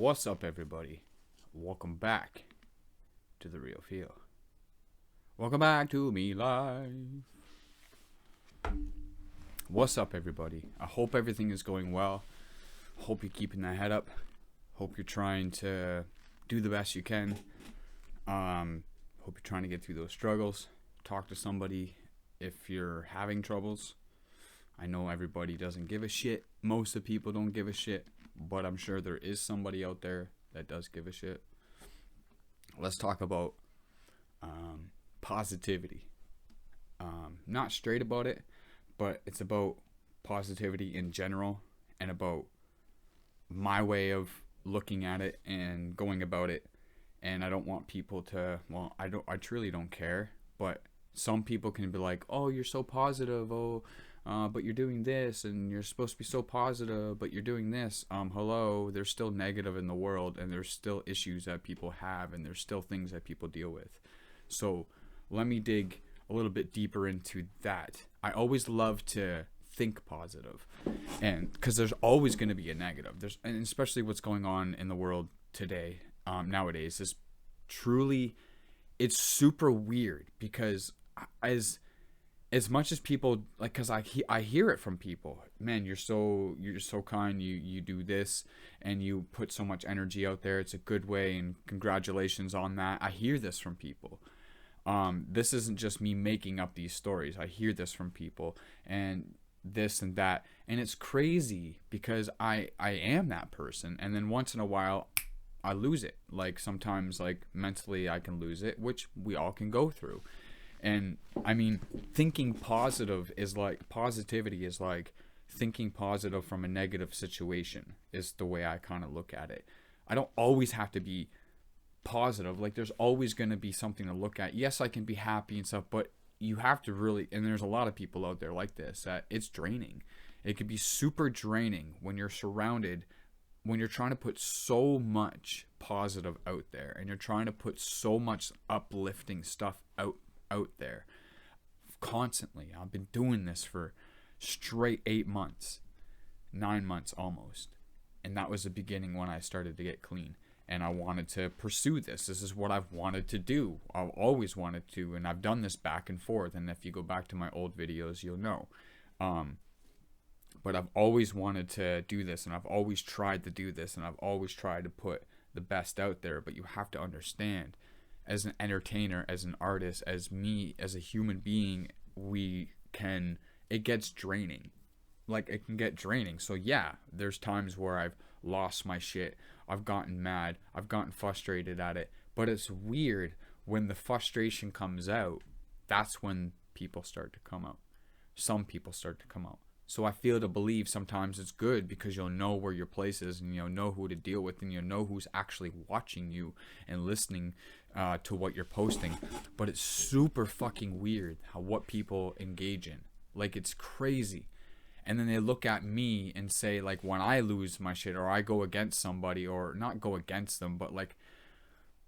What's up, everybody? Welcome back to The Real Feel. Welcome back to me live. What's up, everybody? I hope everything is going well. Hope you're keeping that head up. Hope you're trying to do the best you can. Hope you're trying to get through those struggles. Talk to somebody if you're having troubles. I know everybody doesn't give a shit. Most of the people don't give a shit. But I'm sure there is somebody out there that does give a shit. Let's talk about positivity. Not straight about it, but it's about positivity in general and about my way of looking at it and going about it. And I don't want people to, I truly don't care, but some people can be like, oh, you're so positive, but you're doing this, and you're supposed to be so positive, but you're doing this. Hello, there's still negative in the world, and there's still issues that people have, and there's still things that people deal with. So let me dig a little bit deeper into that. I always love to think positive, and because there's always going to be a negative. And especially what's going on in the world today, nowadays, is truly, it's super weird because as much as people like, because I hear it from people, man, you're so kind, you do this and you put so much energy out there, it's a good way, and congratulations on that. I hear this from people. This isn't just me making up these stories. I hear this from people and this and that, and it's crazy because I am that person, and then once in a while I lose it. Like sometimes, like mentally I can lose it, which we all can go through. And I mean, thinking positive is like, positivity is like thinking positive from a negative situation, is the way I kind of look at it. I don't always have to be positive. Like there's always going to be something to look at. Yes, I can be happy and stuff, but you have to really, and there's a lot of people out there like this, that it's draining. It could be super draining when you're surrounded, when you're trying to put so much positive out there and you're trying to put so much uplifting stuff out there constantly. I've been doing this for straight 8 months, 9 months almost, and that was the beginning when I started to get clean, and I wanted to pursue this. This is what I've wanted to do. I've always wanted to, and I've done this back and forth, and if you go back to my old videos you'll know, but I've always wanted to do this, and I've always tried to do this, and I've always tried to put the best out there. But you have to understand, as an entertainer, as an artist, as me, as a human being, it gets draining. Like, it can get draining. So yeah, there's times where I've lost my shit. I've gotten mad. I've gotten frustrated at it. But it's weird, when the frustration comes out, that's when people start to come out. Some people start to come out. So I feel to believe sometimes it's good, because you'll know where your place is, and you'll know who to deal with, and you'll know who's actually watching you and listening to what you're posting. But it's super fucking weird what people engage in. Like, it's crazy. And then they look at me and say, like, when I lose my shit, or I go against somebody, or not go against them, but like,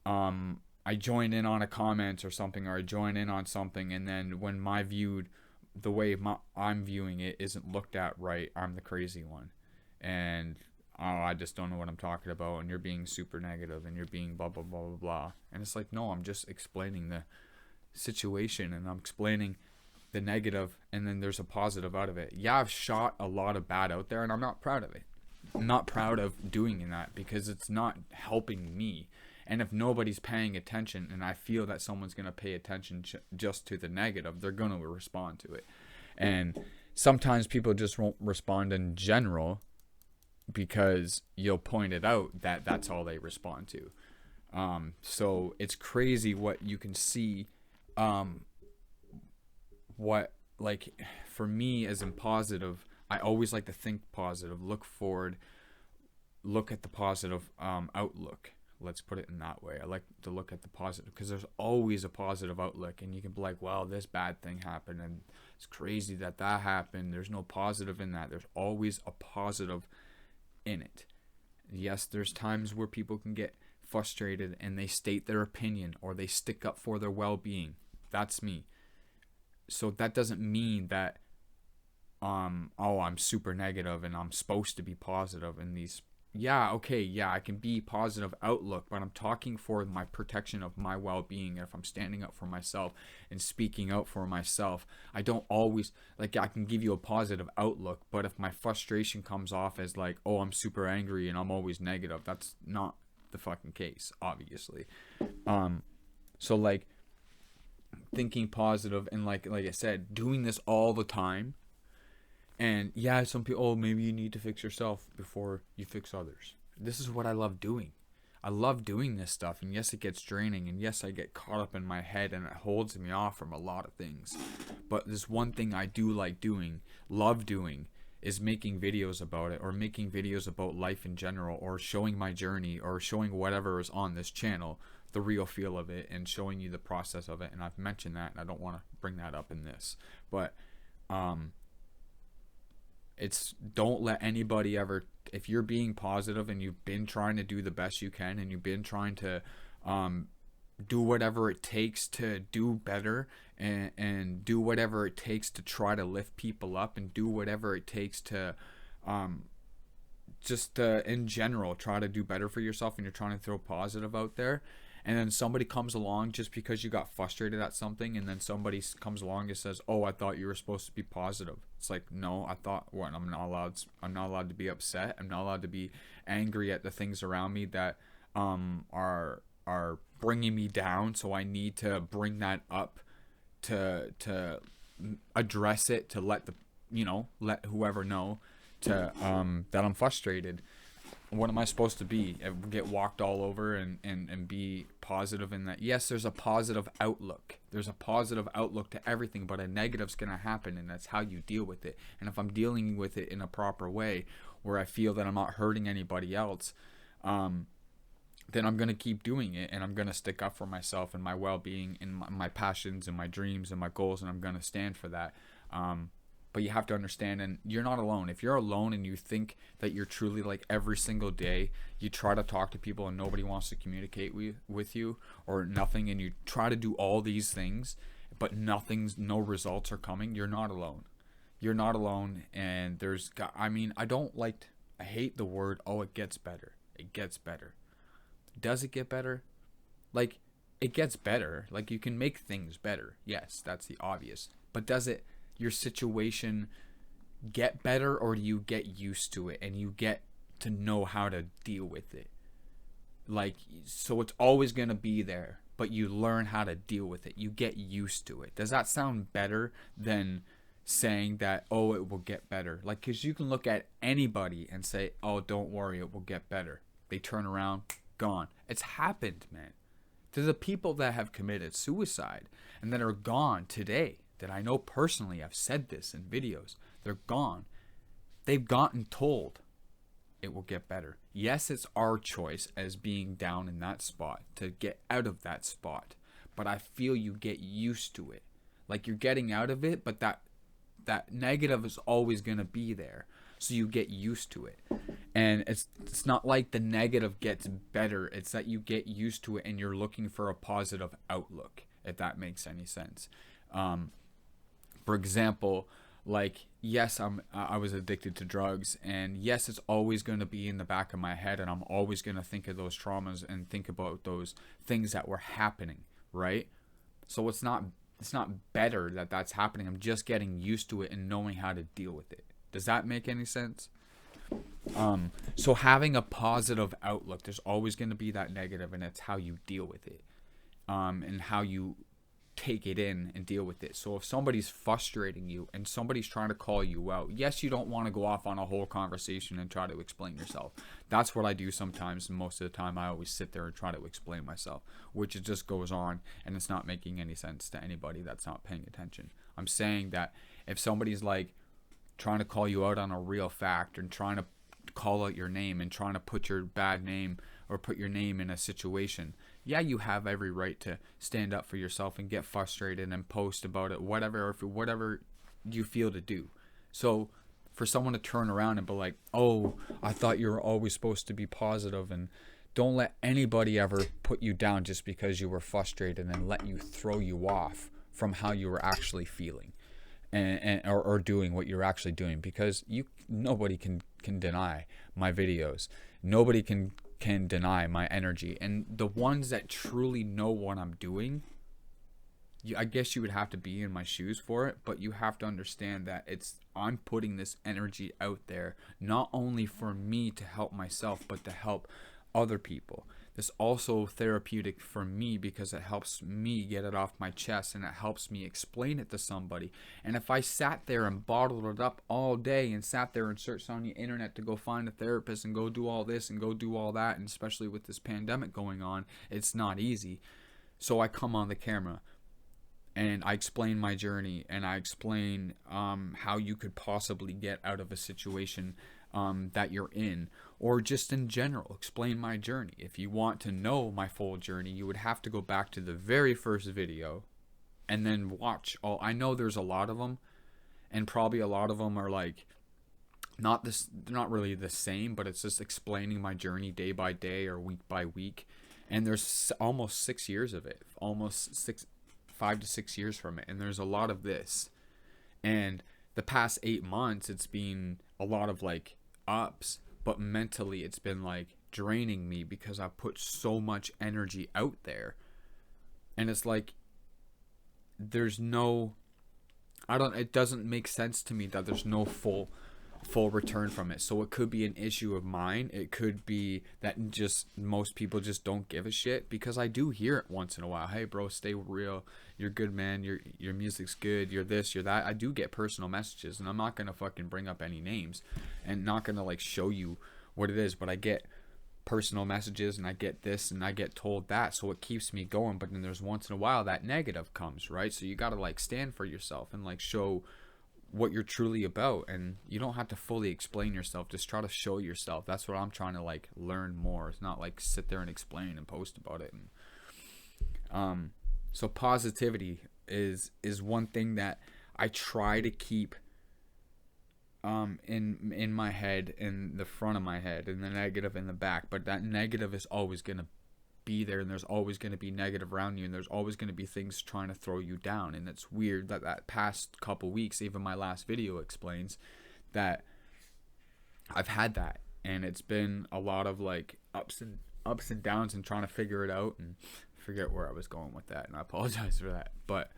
I join in on a comment or something, or I join in on something, and then when the way I'm viewing it isn't looked at right, I'm the crazy one, and I just don't know what I'm talking about, and you're being super negative, and you're being blah blah blah blah blah. And it's like, no, I'm just explaining the situation, and I'm explaining the negative, and then there's a positive out of it. Yeah, I've shot a lot of bad out there, and I'm not proud of it. I'm not proud of doing that, because it's not helping me. And if nobody's paying attention, and I feel that someone's going to pay attention just to the negative, they're going to respond to it. And sometimes people just won't respond in general, because you'll point it out that that's all they respond to. So it's crazy what you can see. What, like, for me, as in positive, I always like to think positive, look forward, look at the positive outlook. Let's put it in that way. I like to look at the positive, because there's always a positive outlook, and you can be like, well, this bad thing happened, and it's crazy that happened. There's no positive in that. There's always a positive in it. Yes, there's times where people can get frustrated and they state their opinion, or they stick up for their well-being. That's me. So that doesn't mean that I'm super negative and I'm supposed to be positive in these yeah, okay, yeah, I can be positive outlook, but I'm talking for my protection of my well-being. If I'm standing up for myself and speaking out for myself, I don't always, like, I can give you a positive outlook, but if my frustration comes off as like, oh, I'm super angry and I'm always negative, that's not the fucking case, obviously. Um, so like thinking positive and like I said, doing this all the time. And yeah, some people, oh, maybe you need to fix yourself before you fix others. This is what I love doing. I love doing this stuff. And yes, it gets draining. And yes, I get caught up in my head and it holds me off from a lot of things. But this one thing I do like doing, love doing, is making videos about it, or making videos about life in general, or showing my journey, or showing whatever is on this channel, the real feel of it, and showing you the process of it. And I've mentioned that, and I don't want to bring that up in this. But, it's, don't let anybody ever, if you're being positive and you've been trying to do the best you can and you've been trying to do whatever it takes to do better, and do whatever it takes to try to lift people up, and do whatever it takes to just in general try to do better for yourself, and you're trying to throw positive out there, and then somebody comes along just because you got frustrated at something, and then somebody comes along and says, oh, I thought you were supposed to be positive. It's like, no, I thought, what, I'm not allowed to be upset. I'm not allowed to be angry at the things around me that are bringing me down. So I need to bring that up to address it, to let the, let whoever know to that I'm frustrated. What am I supposed to be? Get walked all over and be positive in that? Yes, there's a positive outlook. There's a positive outlook to everything, but a negative's going to happen, and that's how you deal with it. And if I'm dealing with it in a proper way, where I feel that I'm not hurting anybody else, then I'm going to keep doing it, and I'm going to stick up for myself and my well-being and my passions and my dreams and my goals, and I'm going to stand for that. But you have to understand, and you're not alone. If you're alone and you think that you're truly, like, every single day you try to talk to people and nobody wants to communicate with you, or nothing, and you try to do all these things but no results are coming, you're not alone. You're not alone. And I hate the word, oh, it gets better. It gets better. Does it get better? Like, it gets better. Like, you can make things better. Yes, that's the obvious. But does it, your situation, get better, or do you get used to it and you get to know how to deal with it? Like, so it's always going to be there, but you learn how to deal with it. You get used to it. Does that sound better than saying that, oh, it will get better? Like, because you can look at anybody and say, oh, don't worry, it will get better. They turn around, gone. It's happened, man. To the people that have committed suicide and that are gone today, that I know personally, I've said this in videos, they're gone. They've gotten told it will get better. Yes, it's our choice as being down in that spot to get out of that spot, but I feel you get used to it. Like, you're getting out of it, but that negative is always going to be there. So you get used to it. And it's not like the negative gets better. It's that you get used to it and you're looking for a positive outlook, if that makes any sense. For example, like, yes, I was addicted to drugs, and yes, it's always going to be in the back of my head, and I'm always going to think of those traumas and think about those things that were happening, right? So it's not better that that's happening. I'm just getting used to it and knowing how to deal with it. Does that make any sense? So having a positive outlook, there's always going to be that negative, and it's how you deal with it, and how you take it in and deal with it. So if somebody's frustrating you and somebody's trying to call you out, yes, you don't want to go off on a whole conversation and try to explain yourself. That's what I do sometimes, and most of the time I always sit there and try to explain myself, which it just goes on and it's not making any sense to anybody that's not paying attention. I'm saying that if somebody's like trying to call you out on a real fact and trying to call out your name and trying to put your bad name or put your name in a situation, yeah, you have every right to stand up for yourself and get frustrated and post about it, whatever you feel to do. So for someone to turn around and be like, oh, I thought you were always supposed to be positive, and don't let anybody ever put you down just because you were frustrated and let you throw you off from how you were actually feeling or doing what you're actually doing, because nobody can can deny my videos. Nobody can deny my energy. And the ones that truly know what I'm doing, I guess you would have to be in my shoes for it, but you have to understand that I'm putting this energy out there not only for me to help myself, but to help other people. It's also therapeutic for me because it helps me get it off my chest, and it helps me explain it to somebody. And if I sat there and bottled it up all day and sat there and searched on the internet to go find a therapist and go do all this and go do all that, and especially with this pandemic going on, it's not easy. So I come on the camera and I explain my journey, and I explain how you could possibly get out of a situation that you're in, or just in general, explain my journey. If you want to know my full journey, you would have to go back to the very first video and then watch all. I know there's a lot of them, and probably a lot of them are like not really the same, but it's just explaining my journey day by day or week by week. And there's almost 6 years of it, 5 to 6 years from it, and there's a lot of this. And the past 8 months, it's been a lot of like ups, but mentally it's been like draining me because I put so much energy out there. And it's like it doesn't make sense to me that there's no full return from it. So it could be an issue of mine. It could be that just most people just don't give a shit, because I do hear it once in a while. Hey bro, stay real. You're good, man. Your music's good. You're this, you're that. I do get personal messages, and I'm not going to fucking bring up any names and not going to like show you what it is, but I get personal messages, and I get this, and I get told that, so it keeps me going. But then there's once in a while that negative comes, right? So you got to like stand for yourself and like show what you're truly about, and you don't have to fully explain yourself. Just try to show yourself. That's what I'm trying to like learn more. It's not like sit there and explain and post about it. And so positivity is one thing that I try to keep in my head, in the front of my head, and the negative in the back. But that negative is always going to be there, and there's always going to be negative around you, and there's always going to be things trying to throw you down. And it's weird that past couple weeks, even my last video explains that I've had that, and it's been a lot of like ups and downs, and trying to figure it out, and forget where I was going with that, and I apologize for that. But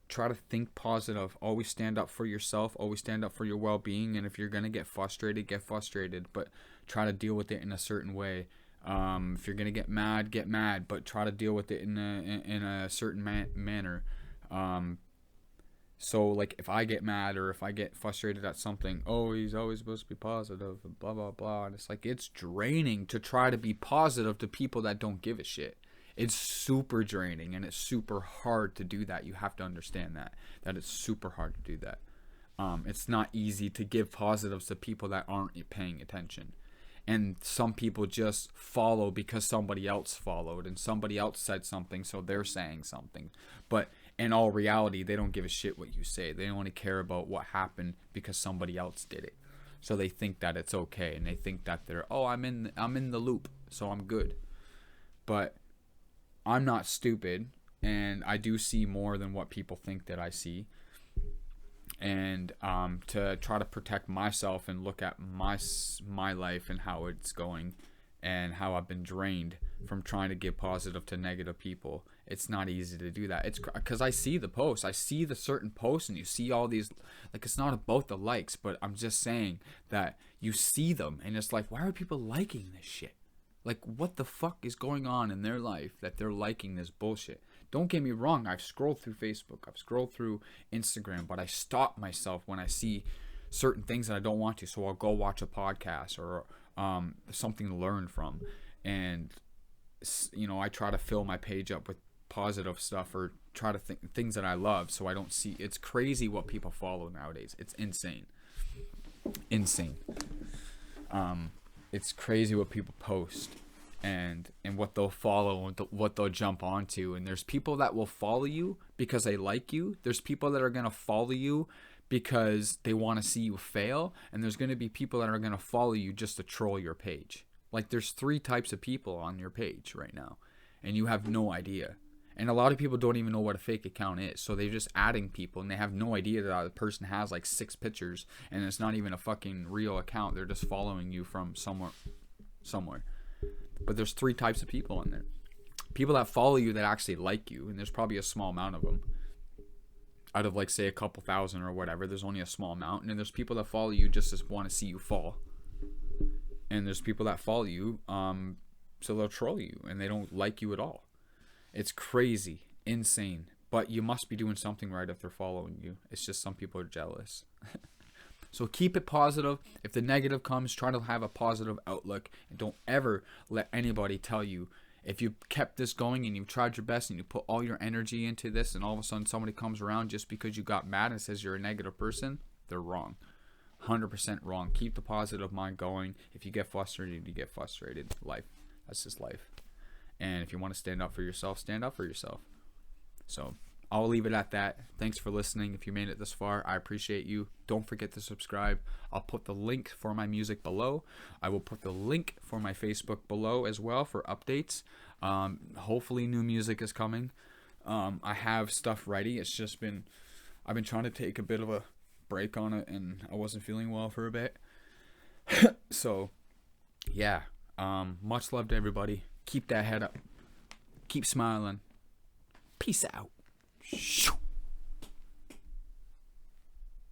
try to think positive. Always stand up for yourself. Always stand up for your well-being. And if you're gonna get frustrated, but try to deal with it in a certain way. If you're gonna get mad, but try to deal with it in a certain manner. So like if I get mad or if I get frustrated at something, oh, he's always supposed to be positive, and blah blah blah, and it's like it's draining to try to be positive to people that don't give a shit. It's super draining, and it's super hard to do that. You have to understand that it's super hard to do that. It's not easy to give positives to people that aren't paying attention. And some people just follow because somebody else followed and somebody else said something, so they're saying something. But in all reality, they don't give a shit what you say. They only care about what happened because somebody else did it. So they think that it's okay, and they think that I'm in the loop, so I'm good. But I'm not stupid, and I do see more than what people think that I see. And to try to protect myself and look at my life and how it's going and how I've been drained from trying to give positive to negative people. It's not easy to do that. It's because I see the posts. I see the certain posts, and you see all these, like, it's not about the likes, but I'm just saying that you see them, and it's like, why are people liking this shit? Like, what the fuck is going on in their life that they're liking this bullshit? Don't get me wrong. I've scrolled through Facebook. I've scrolled through Instagram. But I stop myself when I see certain things that I don't want to. So I'll go watch a podcast or something to learn from. And, I try to fill my page up with positive stuff or try to think things that I love. So I don't see. It's crazy what people follow nowadays. It's insane. It's crazy what people post and what they'll follow and what they'll jump onto. And there's people that will follow you because they like you. There's people that are going to follow you because they want to see you fail. And there's going to be people that are going to follow you just to troll your page. Like, there's 3 types of people on your page right now, and you have no idea. And a lot of people don't even know what a fake account is. So they're just adding people and they have no idea that the person has like 6 pictures and it's not even a fucking real account. They're just following you from somewhere. But there's 3 types of people in there. People that follow you that actually like you, and there's probably a small amount of them. Out of like say a couple thousand or whatever, there's only a small amount. And then there's people that follow you just to want to see you fall. And there's people that follow you so they'll troll you and they don't like you at all. It's crazy, insane, but you must be doing something right if they're following you. It's just some people are jealous. So keep it positive. If the negative comes, try to have a positive outlook, and don't ever let anybody tell you, if you kept this going and you've tried your best and you put all your energy into this and all of a sudden somebody comes around just because you got mad and says you're a negative person, they're wrong. 100% wrong. Keep the positive mind going. If you get frustrated, you get frustrated. Life. That's just life. And if you want to stand up for yourself, stand up for yourself. So I'll leave it at that. Thanks for listening. If you made it this far, I appreciate you. Don't forget to subscribe. I'll put the link for my music below. I will put the link for my Facebook below as well for updates. Hopefully new music is coming. I have stuff ready. It's just I've been trying to take a bit of a break on it and I wasn't feeling well for a bit. So yeah, much love to everybody. Keep that head up. Keep smiling. Peace out. Shoo.